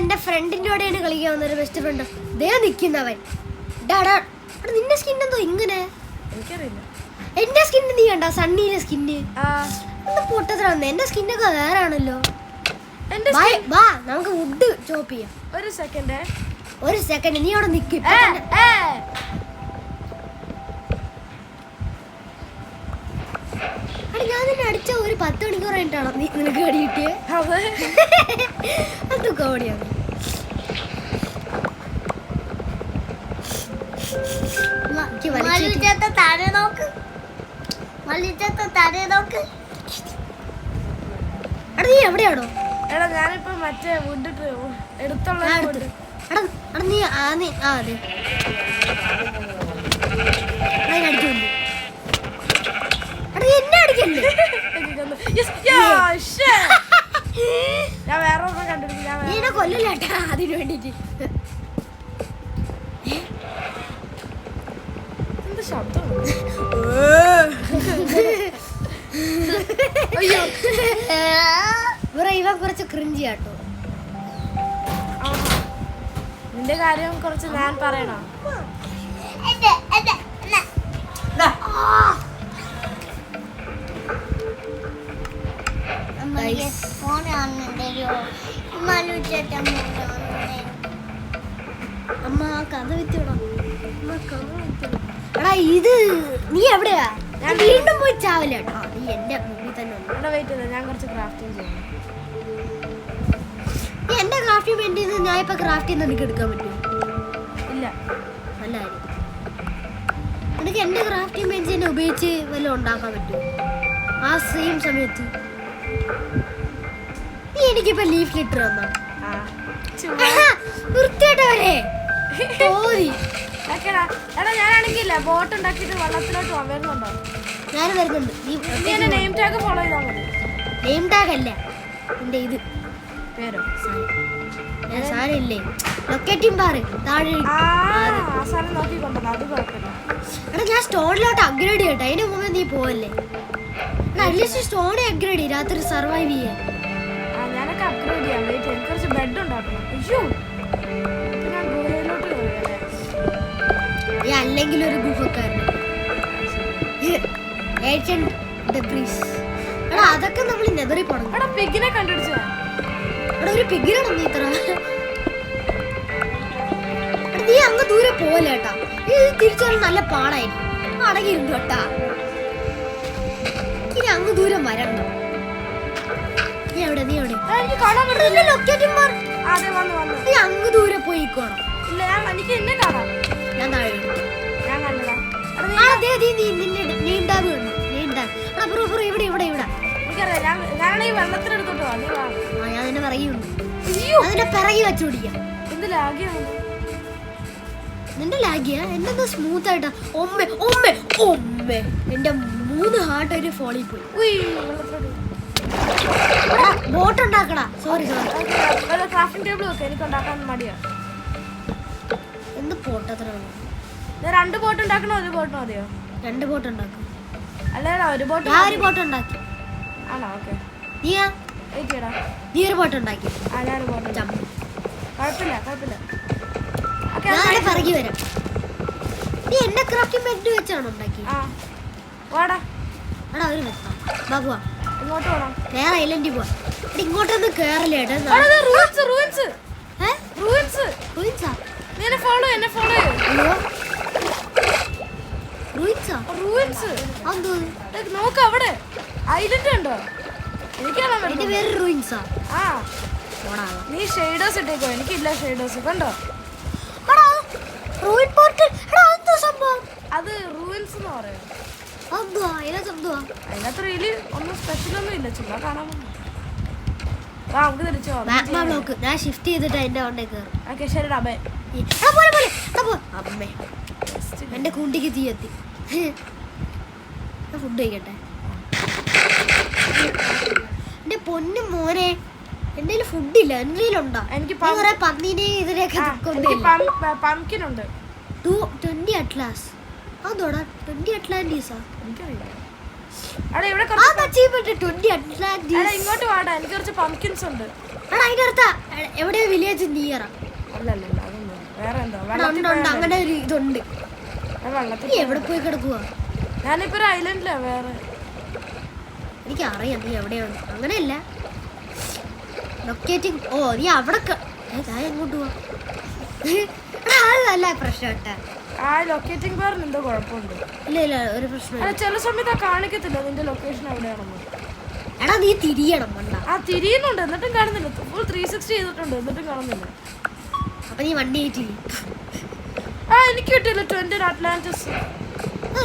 എന്റെ ഫ്രണ്ടിന്റെ കൂടെയാണ് കളിക്കാൻ വന്നൊരു ബെസ്റ്റ് ഫ്രണ്ട് ദേ നിക്കുന്നവൻ. നിന്റെ സ്കിൻ എന്തോ ഇങ്ങനെ? എനിക്കറിയില്ല. എന്റെ സ്കിന്ന് നീ കണ്ട? സണ്ണിയുടെ സ്കിന്ന് പൊട്ടത്ര വന്നേ. എന്റെ സ്കിന്നൊക്കെ വേറെ ആണല്ലോ. വാ നമുക്ക് വുഡ് ചോപ്പ് ചെയ്യാം. ഒരു സെക്കൻഡ് നീ അവിടെ നിക്ക്. ഞാൻ നിന്നെ അടിച്ച ഒരു 10 മണിക്കൂർ കഴിഞ്ഞിട്ടാണോ നിനക്ക് അടി കിട്ടിയത്? അത് കോടിയാണ്. നീ എവിടെയാണോ? എടാ ഞാനിപ്പോ മറ്റേ വുഡ് എടുത്തുള്ള നീ അതെ എന്നെ അടിക്കല്ലേ? ഞാൻ വേറെ ഒന്നും കണ്ടിരിക്കും. നീ കൊല്ലല്ലേട്ടാ അതിന് വേണ്ടിട്ട്. എന്ത് ശബ്ദം? ഇവ കുറച്ച് ക്രിഞ്ചി ആട്ടോ. നിന്റെ കാര്യം കുറച്ച് ഞാൻ പറയണോ? അമ്മ കഥ വിത്തിടണം. എടാ ഇത് നീ എവിടെയാ? ഞാൻ വീണ്ടും പോയി ചാവില്ല കേട്ടോ. നീ എന്റെ മുമ്പിൽ തന്നെ വെയിറ്റ് ചെയ്ത ഞാൻ കുറച്ച് ക്രാഫ്റ്റിംഗ് ചെയ്യണം. നീ എന്റെ ക്രാഫ്റ്റിംഗ് വേണ്ടി ഞാൻ ഇപ്പൊ ക്രാഫ്റ്റ് ചെയ്യുന്ന നിനക്ക് എടുക്കാൻ പറ്റുമോ? ഇല്ല. നല്ല കാര്യം. നിനക്ക് എന്റെ ക്രാഫ്റ്റിംഗ് ബെഞ്ച് തന്നെ ഉപയോഗിച്ച് വല്ലതും ഉണ്ടാക്കാൻ പറ്റുമോ ആ സെയിം സമയത്ത്? നീ എനിക്കിപ്പോ ലീഫ് ലിറ്റർ തന്നാ വൃത്തിയായിട്ടവരെ ഞാനാണെങ്കില്ല ബോട്ട് ഉണ്ടാക്കിട്ട് വെള്ളത്തിലോട്ട് വരുന്നുണ്ടോ? ഞാൻ വരുന്നുണ്ട്. നെയിം ടാഗ് ഫോളോ ചെയ്താൽ മതി. നെയിം ടാഗ് അല്ല എന്റെ ഇത് പേരോ സാരമില്ലേ? ലൊക്കേറ്റിംഗ് ബാർ താഴെ. എടാ ഞാൻ സ്റ്റോണിലോട്ട് അപ്ഗ്രേഡ് ചെയ്യട്ടെ. അതിന് മുമ്പേ നീ പോവല്ലേ? അറ്റ്ലീസ്റ്റ് സ്റ്റോണെ അപ്ഗ്രേഡ് ചെയ്യും രാത്രി സർവൈവ് ചെയ്യാൻ. ഞാനൊക്കെ അപ്ഗ്രേഡ് ചെയ്യാം. വെയിറ്റ് എനിക്ക് കുറച്ച് ബെഡ് ഉണ്ടാക്കണം. അയ്യോ ഞാൻ ഗുഹയിലോട്ട് അല്ലെങ്കിൽ ഒരു ഗുഹക്കാരൻ. എടാ അതൊക്കെ നമ്മൾ നെതറി പോണം. എടാ പിഗിനെ കണ്ടുപിടിച്ചോ? എടാ ഒരു പിഗിനാണോ നീ ഇത്ര? നീ അങ്ങ് ദൂരെ പോലെ കേട്ടാ. ഇത് തിരിച്ചു നല്ല പാടായിരിക്കും. അടങ്ങിയിരുന്നു കേട്ടാ. ഇനി അങ്ങ് ദൂരം വരണ്ട. നീ എവിടെ? എനിക്ക് കാണാൻ പറ്റില്ല. Locating bar. അതെ വന്നു. നീ അങ്ങ് ദൂരെ പോയിക്കോണം. ഇല്ല എനിക്ക് എന്നെ കാണാം. ഞാൻ താഴെ. ഞാൻ കണ്ടതാ. ഞാൻ നിന്നെ പറയുന്നുണ്ട്. അതിന്റെ പിറകി വെച്ചോടിക്കാം. നിന്റെ ലാഗിയാ? എന്റെ സ്മൂത്ത് ആയിട്ടാ. എന്റെ 3 ഹാർട്ട് ഒരു ഫോളിൽ പോയി. ബോട്ട് ഉണ്ടാക്കടാ. സോറി ക്രാഫ്റ്റിംഗ് ടേബിൾ ഒക്കെ എനിക്ക് ഉണ്ടാക്കാൻ മടിയാ. എന്ത് പോട്ടത്ര? 2 ബോട്ട് ഉണ്ടാക്കണോ? 1 ബോട്ട് മതിയോ? 2 ബോട്ട് ഉണ്ടാക്കും. അല്ലേടാ 1 ബോട്ട്. ഞാൻ 1 ബോട്ട് ഉണ്ടാക്കി. ആണോ? ഓക്കെ. നീ 1 ബോട്ട് ഉണ്ടാക്കി. ഞാൻ 1 ബോട്ട്. കുഴപ്പമില്ല. ഞാൻ പറകി വരാം. നീ എന്നെ ക്രാഫ്റ്റിംഗ് ബെഡ് വെച്ചാണോ ഉണ്ടാക്കി? വാടാ. എടാ ഒരു വെക്കാം. ബാബുവാ ഇങ്ങോട്ട് പോണം. വേറെ ഐലൻഡിൽ പോവാ. ഇങ്ങോട്ടൊന്നും കേറല്ലേട്ടാ. എന്നെ ഫോളോ നോക്ക് അവിടെ ഐലൻഡ് ഉണ്ടോ? എന്റെ പേര് റൂയിൻസാ. നീ ഷെയ്ഡേഴ്സ് ഇട്ടേക്കോ. എനിക്കില്ല ഷെയ്ഡേഴ്സ്. കണ്ടോ? അത് റൂയിൻസ് എന്ന് പറയാം. അതിനകത്ത് റീല് ഒന്നും സ്പെഷ്യൽ ഒന്നും ഇല്ല. ചുമ്മാ കാണാൻ നമുക്ക് തിരിച്ചു പോകാം. ഞാൻ ഷിഫ്റ്റ് ചെയ്തിട്ട് അതിന്റെ അവിടെ കയറും. ഓക്കെ ശരിടാ. ബൈ. അമ്മേ എന്റെ കുണ്ടിക്ക് തീ എത്തി. ഫുഡ് കഴിക്കട്ടെ. എന്റെ പൊന്നു മോനെ എന്റെ ഫുഡില്ല. എന്തെങ്കിലും ഉണ്ടോ? എനിക്ക് പന്നീനെ ഇതിനൊക്കെ പംകിൻ ഉണ്ട്. 20 അറ്റ്ലാസ്. അതോടാ 20 അറ്റ്ലാന്റീസാ? എനിക്കറിയില്ല. ഇങ്ങോട്ട് വാടാ. എനിക്ക് കുറച്ച് പംകിൻസ് ഉണ്ട്. എടാ അതിന്റെ അടുത്ത എവിടെയാ വില്ലേജ് നിയർ അല്ലല്ല അതൊന്നും വേറെ എന്തോ ഉണ്ട് അങ്ങനെ ഒരു ഇതുണ്ട്. വെള്ളത്തിൽ നീ എവിടെ പോയി കിടക്കുവാ? ഞാനിപ്പോ ഒരു ഐലൻഡിലാ വേറെ. എനിക്കറിയാം നീ എവിടെയാണ്. അങ്ങനെയല്ല ലൊക്കേറ്റിംഗ്. ഓ നീ അവിടെ ഞാൻ എങ്ങോട്ട് പോവാ? അത് നല്ല പ്രശ്നം കേട്ടാ. ആ ലൊക്കേറ്റിംഗ് ബാറിന് എന്തോ കുഴപ്പമുണ്ട്. ഇല്ല ഇല്ല ഒരു പ്രശ്നമില്ല. ചില സമയത്ത് കാണിക്കത്തില്ല നിന്റെ ലൊക്കേഷൻ എവിടെയാണെന്ന്. എടാ നീ തിരിയണം വേണ്ട. ആ തിരിയുന്നുണ്ട് എന്നിട്ടും കാണുന്നില്ല. ഫുൾ 360 ചെയ്തിട്ടുണ്ട് എന്നിട്ടും കാണുന്നില്ല. അപ്പൊ നീ വണ്ടി കയറ്റി. ആ എനിക്ക് കിട്ടിയില്ല 20 അറ്റ്ലാന്റിസ്.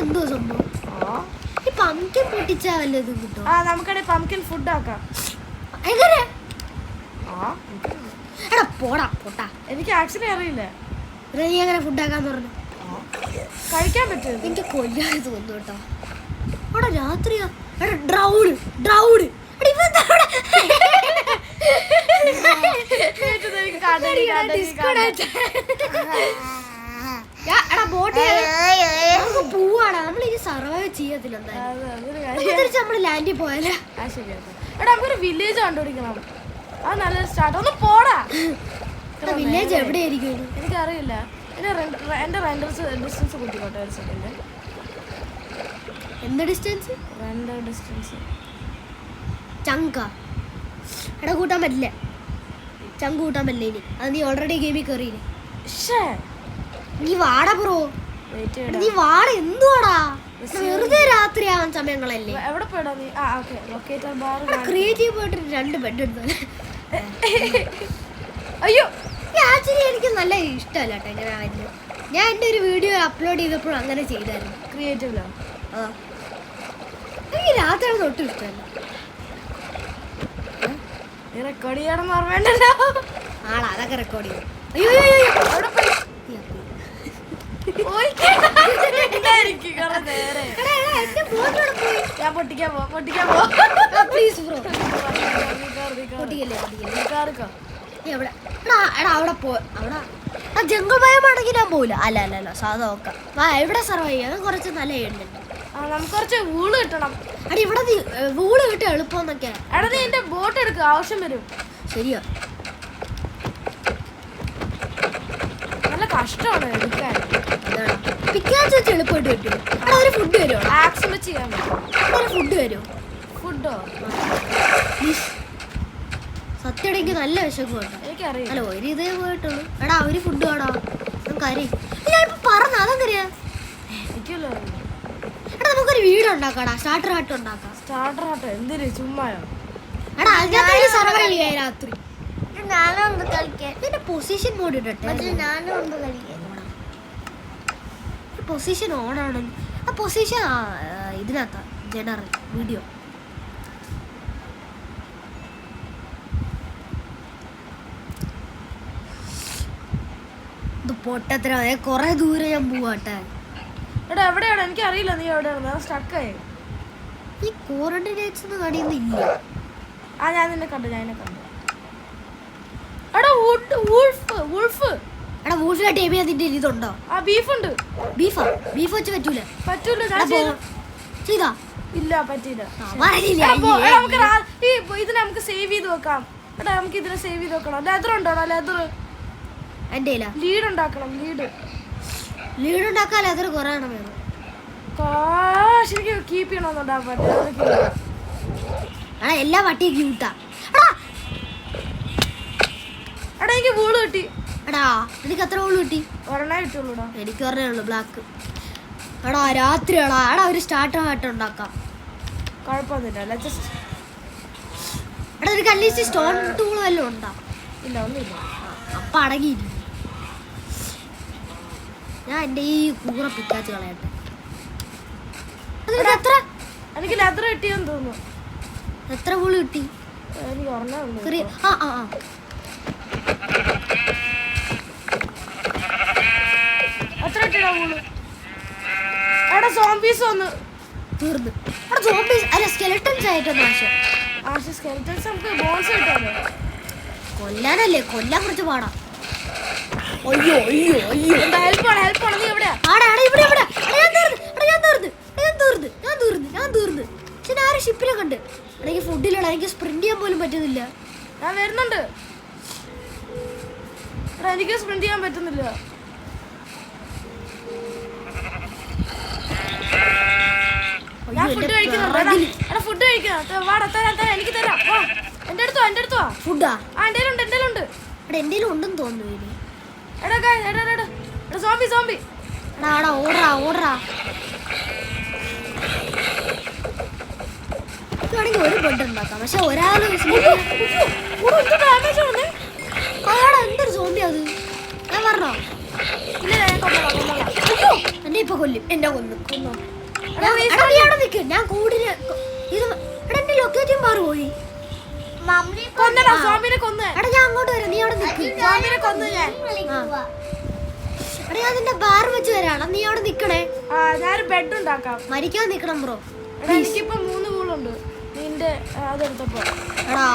എന്തോ സംഭവം? ഈ പംകിൻ പൊട്ടിച്ചാ വല്ലതും കിട്ടും. ആ നമുക്കടെ പംകിൻ ഫുഡ് ആക്കാം. എങ്ങനെ? ആ എടാ പോടാ പോട്ടാ. എനിക്ക് ആക്ച്വലി അറിയില്ല. നീ എങ്ങനെ ഫുഡ് ആക്കാന്ന് പറഞ്ഞു? കഴിക്കാൻ പറ്റും. എനിക്ക് കൊല്ലാൻ തോന്നുന്നു കേട്ടോ. അവിടെ രാത്രിയാ. എടാ ഡ്രൗഡ് ഡ്രൗഡ്. പോവാടാ നമ്മൾ ഇനി സർവൈവ് ചെയ്യത്തില്ല. നമ്മള് ലാൻഡിൽ പോയാലേ. എടാ നമുക്കൊരു വില്ലേജ് കണ്ടുപിടിക്കണം. അത് നല്ലൊരു സ്റ്റാർട്ട്. ഒന്ന് പോടാ. വില്ലേജ് എവിടെയായിരിക്കും? എനിക്കറിയില്ല. എന്റെ റെൻഡർ ഡിസ്റ്റൻസ് കൂട്ടിക്കോട്ടെ ഒരു സെക്കൻഡ്. എന്ത് ഡിസ്റ്റൻസ്? Render distance ചങ്ക. എടാ കൂട്ടാൻ പറ്റില്ല. ചങ്ക് കൂട്ടാൻ പറ്റില്ല ഇനി. അത് നീ ഓൾറെഡി ഗെയിമിൽ കയറിയില്ലേ. നീ വാടാ ബ്രോ. നീ വാട എന്തുവാടാ? വെറുതെ രാത്രി ആവാൻ സമയങ്ങളല്ലേ. എവിടെ പോയിടാ നീ? ആ ഓക്കെ ലൊക്കേറ്റർ ബാർ ക്രിയേറ്റീവ് പോയിട്ട് 2 ബെഡ് എടുത്തു. അയ്യോ ആക്ച്വലി എനിക്ക് നല്ല ഇഷ്ടമല്ല കേട്ടോ ഇങ്ങനെ ആയിരുന്നു. ഞാൻ എൻ്റെ ഒരു വീഡിയോ അപ്ലോഡ് ചെയ്തപ്പോൾ അങ്ങനെ ചെയ്തായിരുന്നു. ക്രിയേറ്റീവിലോ? ആ എനിക്ക് രാത്രി തൊട്ടും ഇഷ്ടമല്ല. റെക്കോർഡ് ചെയ്യണമെന്ന് ഓർമ്മയുണ്ടല്ലോ. ആളാ അതൊക്കെ റെക്കോർഡ് ചെയ്തു. ഞാൻ പൊട്ടിക്കാൻ പോ. പ്ലീസ് ബ്രോ പൊട്ടിക്കല്ലേ. എവിടെ അവിടെ പോ. അവിടെ ആ ജംഗിൾ ഭയമാണെങ്കിൽ ഞാൻ പോവില്ല. അല്ല അല്ല അല്ല സാധാ നോക്കാം. എവിടെ സർവൈവ് ചെയ്യാൻ കുറച്ച് നല്ല ഉണ്ട്. നമുക്ക് കുറച്ച് വൂള് കിട്ടണം. അടി ഇവിടെ വൂള് കിട്ടും എളുപ്പം എന്നൊക്കെ. എടാ നീ എന്റെ ബോട്ട് എടുക്കുക ആവശ്യം വരും. ശരിയാ നല്ല കഷ്ടമാണ് എടുക്കാൻ. പിക്കാച്ച് വെച്ച് എളുപ്പമായിട്ട് കിട്ടും. അവിടെ ഒരു ഫുഡ് വരുമോ? ആക്ഷൻ വെച്ച് ചെയ്യാൻ പറ്റും. ഒരു ഫുഡ് വരുമോ? ഫുഡോ? സത്യം എനിക്ക് നല്ല വിശക്കുണ്ട്. എനിക്കറിയാം. അല്ല ഒരു ഇതേ പോയിട്ടുള്ളൂ. എടാ ഒരു ഫുഡ് വേടാ. നമുക്കറി ഞാൻ ഇപ്പൊ പറഞ്ഞ അതെങ്ങനെയാ? എനിക്കല്ലോ. എടാ നമുക്കൊരു വീട് ഉണ്ടാക്കാടാ. സ്റ്റാർട്ടർ ഹട്ട് ഉണ്ടാക്കാം. സ്റ്റാർട്ടർ ഹട്ട് എന്തിന് ചുമ്മായോ? എടാ അതിനകത്ത് സർവൈവ് ചെയ്യാൻ രാത്രി. ഞാനും ഒന്ന് കളിക്കാൻ. ഇതിന്റെ പൊസിഷൻ മോഡ് ഇടട്ടെ. ഞാനും ഒന്ന് കളിക്കാൻ. പൊസിഷൻ ഓൺ ആണല്ലോ. ആ പൊസിഷൻ ഇതിനകത്താ ജനറൽ വീഡിയോ. ഇത് പൊട്ടത്ര കൊറേ ദൂരം ഞാൻ പോവാട്ടെ. എടാ എവിടെയാണ്? എനിക്കറിയില്ല നീ എവിടെയാണ്. സ്റ്റക്കായി. ഈ കോർഡിനേറ്റ്സ് ഒന്നും കടിയൊന്നുമില്ല. ആ ഞാൻ നിന്നെ കണ്ടു. എടാ വൂൾഫ്. എടാ വൂൾഫിനെ ടേം ചെയ്യാൻ നിന്റെ ഇതുണ്ടോ? ആ ബീഫുണ്ട്. ബീഫ് വെച്ച് പറ്റൂല. ചെയ്താ ഇല്ല പറ്റിയില്ല. ഇതിനെ നമുക്ക് സേവ് ചെയ്ത് വെക്കാം. എടാ നമുക്ക് ഇതിനെ സേവ് ചെയ്ത് വെക്കണം. ലെതർ ഉണ്ടോടാ? ലെതർ എന്റെ ലീഡ് ഉണ്ടാക്കണം. ലീഡ് ഉണ്ടാക്കാൻ ലെതർ കുറെ എണ്ണം വേണം. ശരിക്കും കീപ്പ് ചെയ്യണമെന്നുണ്ടാ പറ്റേ. എടാ എല്ലാ പട്ടിയും ക്യൂട്ടാ. എടാ എനിക്ക് വൂള് കിട്ടി. എടാ എനിക്ക് എത്ര വൂള് കിട്ടി? ഒരെണ്ണേ കിട്ടുള്ളൂടാ. എനിക്ക് ഒരെണ്ണേ ഉള്ളു ബ്ലാക്ക്. എടാ രാത്രിയാടാ. എടാ ഒരു സ്റ്റാർട്ടർ ഹട്ട് ഉണ്ടാക്കാം. കുഴപ്പമൊന്നുമില്ല. എടാ ഒരു കല്ലീസ് സ്റ്റോൺ ടൂൾ വല്ലതും ഉണ്ടോ? ഇല്ല ഒന്നുമില്ല. അപ്പൊ അടങ്ങിയില്ല. ഞാൻ എൻ്റെ ഈ കൂറ പിക്കാച്ച് കളയട്ടെ. എനിക്ക് ലെതർ കിട്ടിയെന്ന് തോന്നുന്നു. എത്ര വൂള് കിട്ടി? എനിക്ക് ഒരെണ്ണേ ഉള്ളൂ. എത്ര കിട്ടിയടാ വൂള്? എടാ സോംബീസ് വന്ന് തീർന്നു. എടാ സോംബീസ് അല്ല സ്കെലറ്റൻസ് ആയിട്ടൊന്നും ആശ സ്കെലറ്റൻസ് നമുക്ക് ബോൺസ് കിട്ടാമോ? കൊല്ലാനല്ലേ. കൊല്ലാൻ കുറച്ച് പാടാം. അയ്യോ അയ്യോ അയ്യോ ഹെൽപ്പാണ്. നീ എവിടെയാ? ഞാൻ തീർന്ന്. പക്ഷെ ഞാൻ ഷിപ്പിനെ കണ്ട്. എനിക്ക് ഫുഡിലാണ്. എനിക്ക് സ്പ്രിന്റ് ചെയ്യാൻ പോലും പറ്റുന്നില്ല. ഞാൻ വരുന്നുണ്ട്. എടാ എനിക്ക് സ്പ്രിന്റ് ചെയ്യാൻ പറ്റുന്നില്ല. ഞാൻ ഫുഡ് കഴിക്കുന്നുണ്ട്. എടാ ഫുഡ് കഴിക്കണം. വാടാ തരാം എനിക്ക് തരാം. വാ എന്റെ അടുത്തോ ഫുഡാ ആ എന്റെ ഉണ്ട്. എടാ എന്റെ ഉണ്ടെന്ന് തോന്നുന്നു ഇനി. എടാ സോംബി എടാ ഓടറാ ഇതാണെങ്കിൽ ഒരു ബെഡ് ഉണ്ടാക്കാം. പക്ഷെ ഒരാള് അയാടാ എന്തൊരു സോംബി അത്. ഞാൻ പറഞ്ഞോ ഇല്ല ഞാൻ കൊന്നോളാം. എന്നെ ഇപ്പൊ കൊല്ലും. എന്നെ കൊന്നു. എടാ, നീ അവിടെ നിക്ക്. ഞാൻ കൂടിന് ഇത് എടാ എന്റെ ലൊക്കേഷൻ മാറിപ്പോയി. മമ്മി കൊന്നടാ സോംബിനെ കൊന്ന്. എടാ ഞാൻ അങ്ങോട്ട് വരാം. നീ അവിടെ നിക്ക്. സോംബിനെ കൊന്ന് ഞാൻ. കളിക്കുവാ. എടാ ഞാൻ നിന്റെ ബാർ വെച്ച് വരാണ്. നീ അവിടെ നിക്കണേ. ഞാനൊരു ബെഡ് ഉണ്ടാക്കാം. മരിക്കാൻ നിക്കണം ബ്രോ. എടാ എനിക്കിപ്പോ 3 കൂളുണ്ട് നിന്റെ അതെടുത്തപ്പോ. എടാ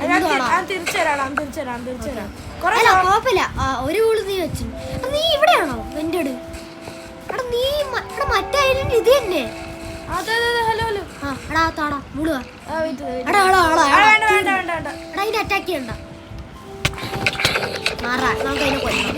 എന്തുവാടാ? ഞാൻ തിരിച്ചു തരാം. കൊറേ അല്ല കുഴപ്പമില്ല. ഒരു കൂള് നീ വെച്ചു. നീ ഇവിടെയാണോ എന്റെ എടാ നീ എടാ മറ്റേ ഐലൻഡ് ഇത് തന്നെ. അതെ ഹലോ എടാ താടാ മുളുക. വേണ്ട എടാ ഇതിനെ അറ്റാക്ക് ചെയ്യണ്ട. മാറാ നമുക്ക് അതിനെ കൊല്ലണം.